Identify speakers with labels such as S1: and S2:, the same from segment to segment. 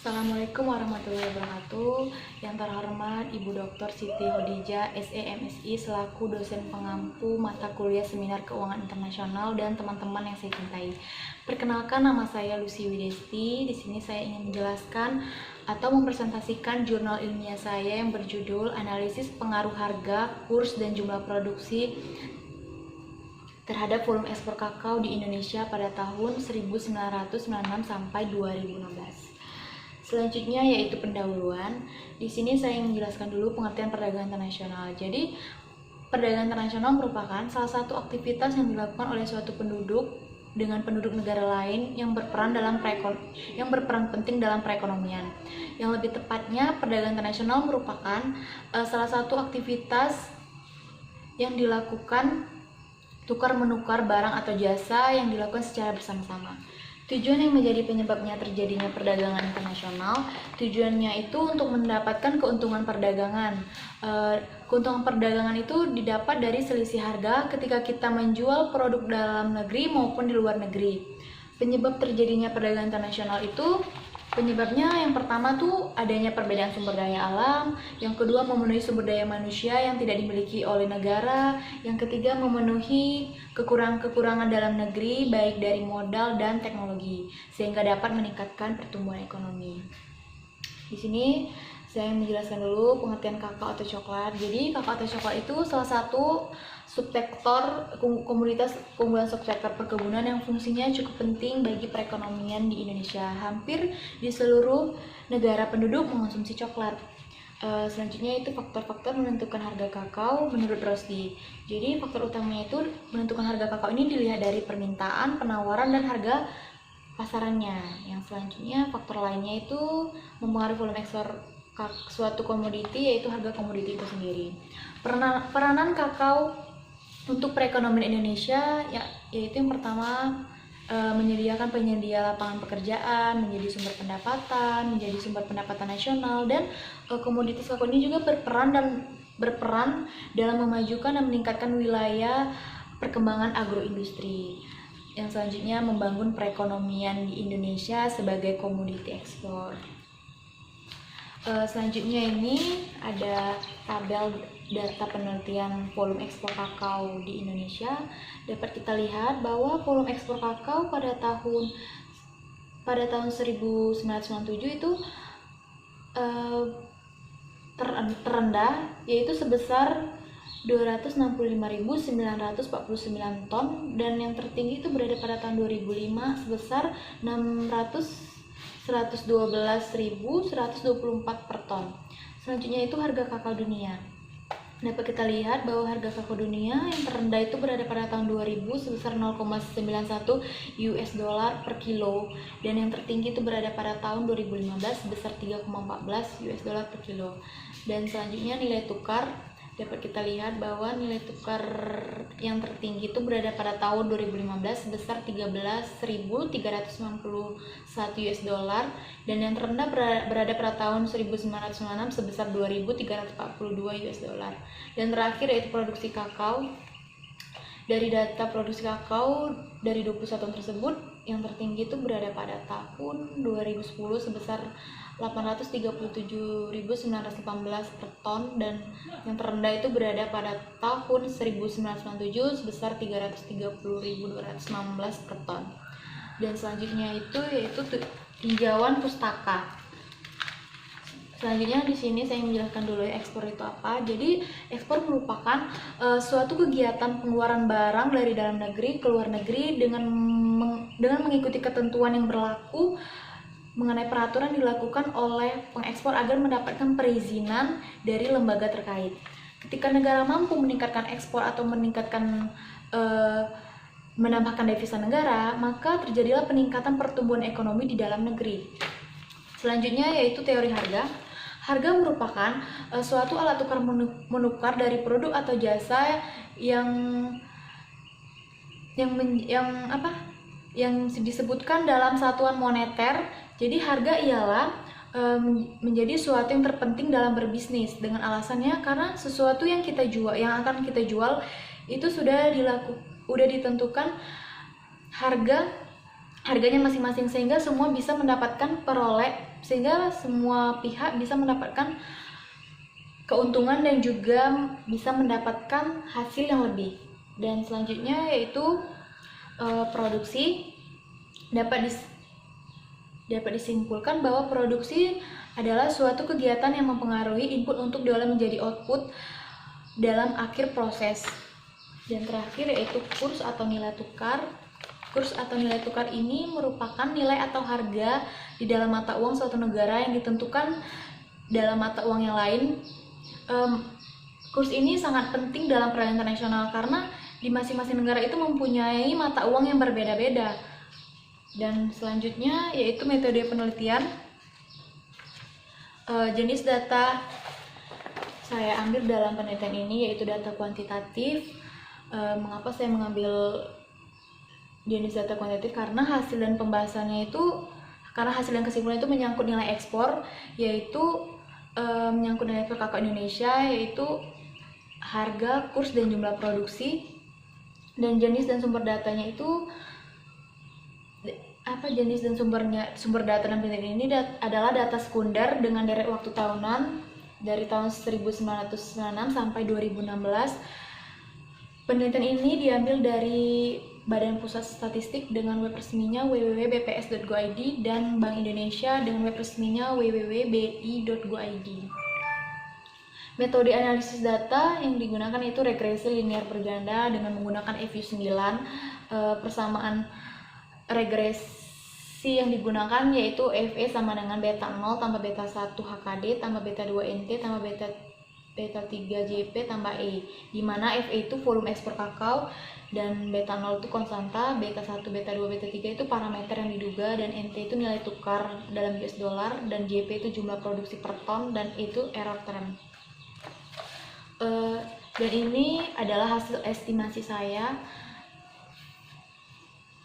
S1: Assalamualaikum warahmatullahi wabarakatuh. Yang terhormat Ibu Dr. Siti Hodijah, SEMSI, selaku dosen pengampu mata kuliah Seminar Keuangan Internasional dan teman-teman yang saya cintai. Perkenalkan, nama saya Lucy Widesti. Di sini saya ingin menjelaskan atau mempresentasikan jurnal ilmiah saya yang berjudul Analisis Pengaruh Harga, Kurs, dan Jumlah Produksi terhadap volume ekspor kakao di Indonesia pada tahun 1996 sampai 2016. Selanjutnya yaitu pendahuluan. Di sini saya ingin menjelaskan dulu pengertian perdagangan internasional. Jadi, perdagangan internasional merupakan salah satu aktivitas yang dilakukan oleh suatu penduduk dengan penduduk negara lain yang berperan penting dalam perekonomian. Yang lebih tepatnya, perdagangan internasional merupakan salah satu aktivitas yang dilakukan tukar-menukar barang atau jasa yang dilakukan secara bersama-sama. Tujuan yang menjadi penyebabnya terjadinya perdagangan internasional, tujuannya itu untuk mendapatkan keuntungan perdagangan. Keuntungan perdagangan itu didapat dari selisih harga ketika kita menjual produk dalam negeri maupun di luar negeri. Penyebab terjadinya perdagangan internasional itu, penyebabnya yang pertama tuh adanya perbedaan sumber daya alam, yang kedua memenuhi sumber daya manusia yang tidak dimiliki oleh negara, yang ketiga memenuhi kekurangan dalam negeri baik dari modal dan teknologi sehingga dapat meningkatkan pertumbuhan ekonomi. Di sini saya menjelaskan dulu pengertian kakao atau coklat. Jadi kakao atau coklat itu salah satu subsektor komoditas unggulan subsektor perkebunan yang fungsinya cukup penting bagi perekonomian di Indonesia. Hampir di seluruh negara penduduk mengonsumsi coklat. Selanjutnya itu faktor-faktor menentukan harga kakao menurut Rosdi. Jadi faktor utamanya itu menentukan harga kakao ini dilihat dari permintaan, penawaran, dan harga pasarannya. Yang selanjutnya faktor lainnya itu mempengaruhi volume ekspor suatu komoditi, yaitu harga komoditi itu sendiri. Peranan kakao untuk perekonomian Indonesia yaitu yang pertama menyediakan penyedia lapangan pekerjaan, menjadi sumber pendapatan nasional, dan komoditas kakao ini juga berperan dalam memajukan dan meningkatkan wilayah perkembangan agroindustri. Yang selanjutnya membangun perekonomian di Indonesia sebagai komoditi ekspor. Selanjutnya ini ada tabel data penelitian volume ekspor kakao di Indonesia. Dapat kita lihat bahwa volume ekspor kakao pada tahun 1997 itu terendah, yaitu sebesar 265.949 ton, dan yang tertinggi itu berada pada tahun 2005 sebesar 112.124 per ton. Selanjutnya itu harga kakao dunia. Dapat kita lihat bahwa harga kakao dunia yang terendah itu berada pada tahun 2000 sebesar 0,91 US dollar per kilo, dan yang tertinggi itu berada pada tahun 2015 sebesar 3,14 US dollar per kilo. Dan selanjutnya nilai tukar. Dapat kita lihat bahwa nilai tukar yang tertinggi itu berada pada tahun 2015 sebesar 13.391 US dollar, dan yang terendah berada pada tahun 1996 sebesar 2.342 US dollar. Dan terakhir yaitu produksi kakao. Dari data produksi kakao dari 21 tahun tersebut, yang tertinggi itu berada pada tahun 2010 sebesar 837.918 per ton, dan yang terendah itu berada pada tahun 1997 sebesar 330.219 per ton. Dan selanjutnya itu yaitu tinjauan pustaka. Selanjutnya di sini saya menjelaskan dulu ekspor itu apa. Jadi ekspor merupakan suatu kegiatan pengeluaran barang dari dalam negeri ke luar negeri dengan mengikuti ketentuan yang berlaku mengenai peraturan dilakukan oleh pengekspor agar mendapatkan perizinan dari lembaga terkait. Ketika negara mampu meningkatkan ekspor atau menambahkan devisa negara, maka terjadilah peningkatan pertumbuhan ekonomi di dalam negeri. Selanjutnya yaitu teori harga. Harga merupakan suatu alat tukar menukar dari produk atau jasa yang disebutkan dalam satuan moneter. Jadi harga ialah menjadi suatu yang terpenting dalam berbisnis, dengan alasannya karena sesuatu yang akan kita jual itu sudah ditentukan harganya masing-masing, sehingga semua bisa mendapatkan sehingga semua pihak bisa mendapatkan keuntungan dan juga bisa mendapatkan hasil yang lebih. Dan selanjutnya yaitu produksi. Dapat disimpulkan bahwa produksi adalah suatu kegiatan yang mempengaruhi input untuk diolah menjadi output dalam akhir proses. Dan terakhir yaitu kurs atau nilai tukar. Kurs atau nilai tukar ini merupakan nilai atau harga di dalam mata uang suatu negara yang ditentukan dalam mata uang yang lain. Kurs ini sangat penting dalam perdagangan internasional karena di masing-masing negara itu mempunyai mata uang yang berbeda-beda. Dan selanjutnya yaitu metode penelitian. Jenis data saya ambil dalam penelitian ini yaitu data kuantitatif. Mengapa saya mengambil jenis data kuantitatif? Karena hasil dan pembahasannya itu, karena hasil dan kesimpulan itu menyangkut nilai ekspor, yaitu menyangkut nilai ekspor kakao Indonesia, yaitu harga, kurs, dan jumlah produksi. Dan jenis dan sumber datanya itu jenis dan sumber data dalam penelitian ini adalah data sekunder dengan deret waktu tahunan dari tahun 1996 sampai 2016. Penelitian ini diambil dari Badan Pusat Statistik dengan web resminya www.bps.go.id dan Bank Indonesia dengan web resminya www.bi.go.id. Metode analisis data yang digunakan itu regresi linear berganda dengan menggunakan FU9. Persamaan regresi yang digunakan yaitu FE sama dengan beta 0 tambah beta 1 HKD tambah beta 2 NT tambah beta 3 JP tambah E, di mana FE itu volume ekspor kakao dan beta 0 itu konstanta, beta 1, beta 2, beta 3 itu parameter yang diduga, dan NT itu nilai tukar dalam US dollar, dan JP itu jumlah produksi per ton, dan E itu error term. Dan ini adalah hasil estimasi saya.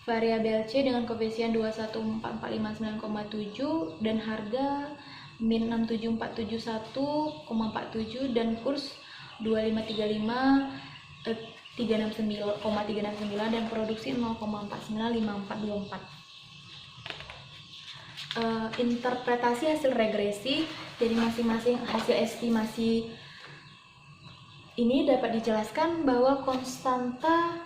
S1: Variabel C dengan koefisien 21445,9,7 dan harga min 67471,47 dan kurs 2535,369 dan produksi 0,495424. Interpretasi hasil regresi dari masing-masing hasil estimasi ini dapat dijelaskan bahwa konstanta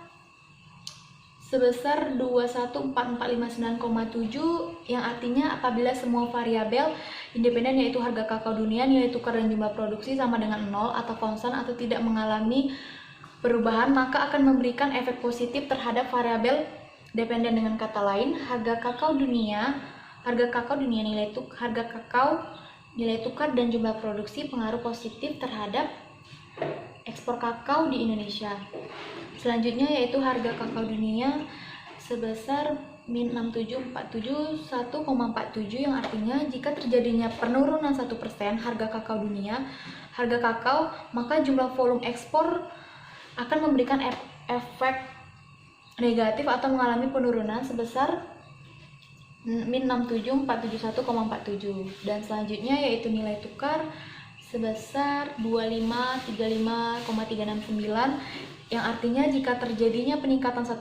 S1: sebesar 21445,9,7 yang artinya apabila semua variabel independen yaitu harga kakao dunia, nilai tukar dan jumlah produksi sama dengan 0 atau konstan atau tidak mengalami perubahan, maka akan memberikan efek positif terhadap variabel dependen. Dengan kata lain, harga kakao dunia nilai tukar dan jumlah produksi pengaruh positif terhadap ekspor kakao di Indonesia. Selanjutnya yaitu harga kakao dunia sebesar min 67471,47 yang artinya jika terjadinya penurunan 1% harga kakao dunia, harga kakao, maka jumlah volume ekspor akan memberikan efek negatif atau mengalami penurunan sebesar min 67471,47. Dan selanjutnya yaitu nilai tukar sebesar 2535,369 yang artinya jika terjadinya peningkatan 1%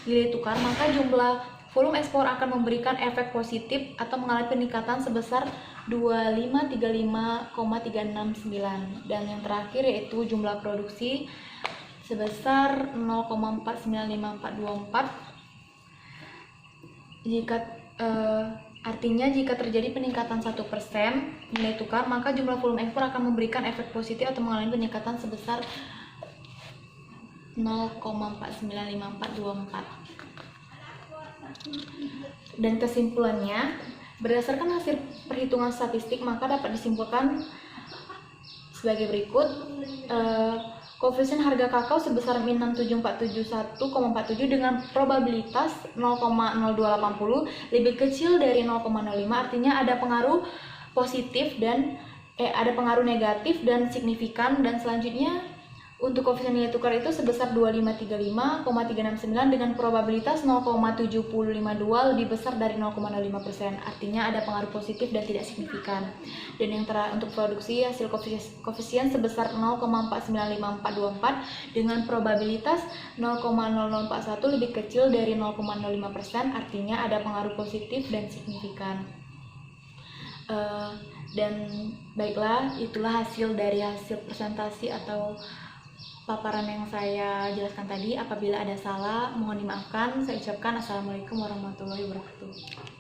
S1: nilai tukar, maka jumlah volume ekspor akan memberikan efek positif atau mengalami peningkatan sebesar 2535,369. Dan yang terakhir yaitu jumlah produksi sebesar 0,495424. Artinya jika terjadi peningkatan 1% nilai tukar, maka jumlah volume ekspor akan memberikan efek positif atau mengalami peningkatan sebesar 0,495424. Dan kesimpulannya, berdasarkan hasil perhitungan statistik, maka dapat disimpulkan sebagai berikut. Koefisien harga kakao sebesar min 67471,47 dengan probabilitas 0,0280 lebih kecil dari 0,05, artinya ada pengaruh positif dan ada pengaruh negatif dan signifikan. Dan selanjutnya untuk koefisien nilai tukar itu sebesar 2535,369 dengan probabilitas 0,752 lebih besar dari 0,05%, artinya ada pengaruh positif dan tidak signifikan. Dan yang terakhir untuk produksi hasil koefisien sebesar 0,495424 dengan probabilitas 0,0041 lebih kecil dari 0,05%, artinya ada pengaruh positif dan signifikan. Dan baiklah, itulah hasil dari hasil presentasi atau paparan yang saya jelaskan tadi. Apabila ada salah, mohon dimaafkan. Saya ucapkan assalamualaikum warahmatullahi wabarakatuh.